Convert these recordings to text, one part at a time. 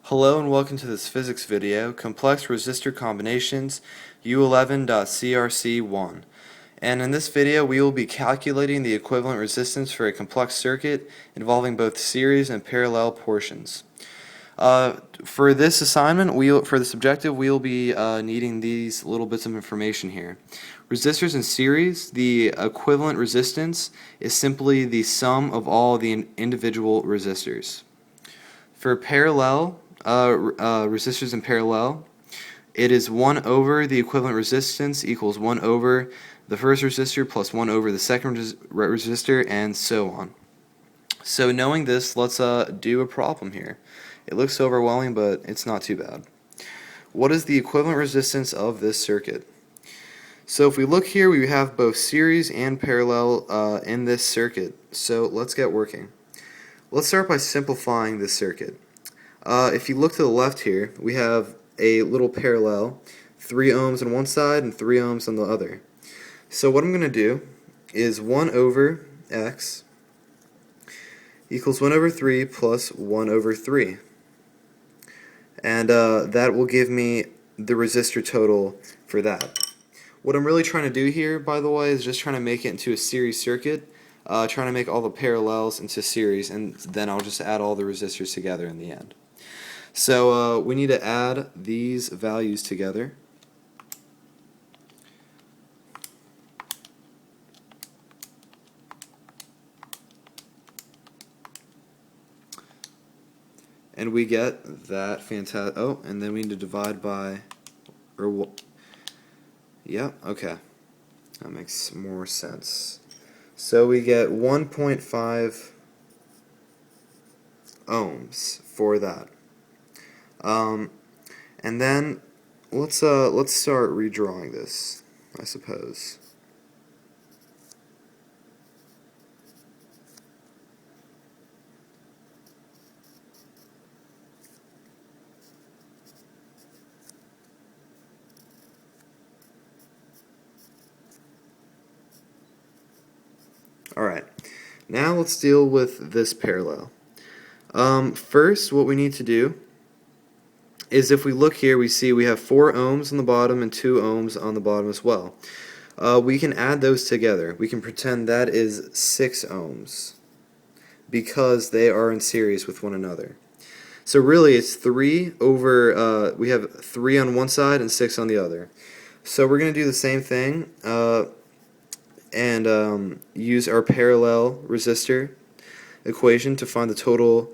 Hello and welcome to this physics video, Complex Resistor Combinations, U11.CRC1. And in this video we will be calculating the equivalent resistance for a complex circuit involving both series and parallel portions. For this assignment, for this objective, we will be needing these little bits of information here. Resistors in series, the equivalent resistance is simply the sum of all the individual resistors. For parallel, resistors in parallel, it is 1 over the equivalent resistance equals 1 over the first resistor plus 1 over the second resistor, and so on. So knowing this, let's do a problem here. It looks overwhelming, but it's not too bad. What is the equivalent resistance of this circuit? So if we look here, we have both series and parallel in this circuit. So let's get working. Let's start by simplifying this circuit. If you look to the left here, we have a little parallel, 3 ohms on one side and 3 ohms on the other. So what I'm going to do is 1 over x equals 1 over 3 plus 1 over 3. And that will give me the resistor total for that. What I'm really trying to do here, by the way, is just trying to make it into a series circuit, trying to make all the parallels into series, and then I'll just add all the resistors together in the end. So we need to add these values together. And we get that fantastic. Oh, and then we need to divide by, yeah, okay. That makes more sense. So we get 1.5 ohms for that. And then let's start redrawing this, I suppose. Alright, now let's deal with this parallel. First, what we need to do is, if we look here, we see we have 4 ohms on the bottom and 2 ohms on the bottom as well. We can add those together. We can pretend that is 6 ohms because they are in series with one another. So really it's 3 over, we have 3 on one side and 6 on the other. So we're going to do the same thing and use our parallel resistor equation to find the total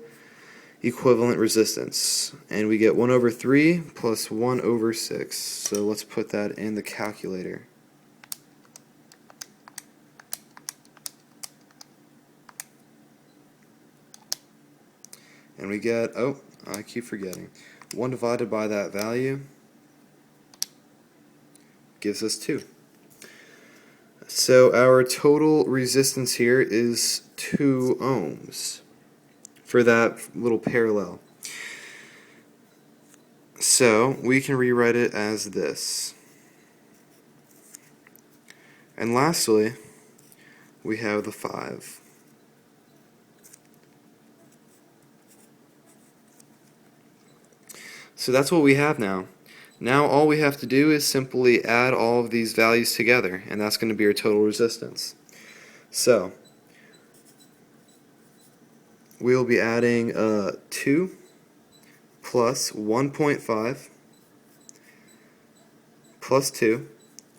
equivalent resistance, and we get 1 over 3 plus 1 over 6. So let's put that in the calculator. And we get, oh, I keep forgetting, 1 divided by that value gives us 2. So our total resistance here is 2 ohms for that little parallel. So we can rewrite it as this. And lastly, we have the 5. So that's what we have now. Now all we have to do is simply add all of these values together, and that's going to be our total resistance. So we'll be adding 2 plus 1.5 plus 2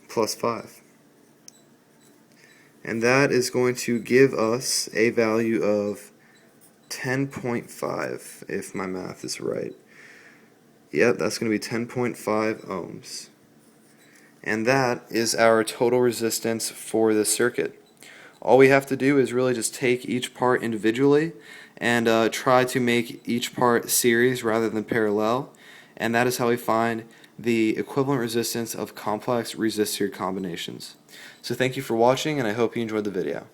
plus 5. And that is going to give us a value of 10.5, if my math is right. Yep, that's going to be 10.5 ohms. And that is our total resistance for this circuit. All we have to do is really just take each part individually and try to make each part series rather than parallel, and that is how we find the equivalent resistance of complex resistor combinations. So thank you for watching, and I hope you enjoyed the video.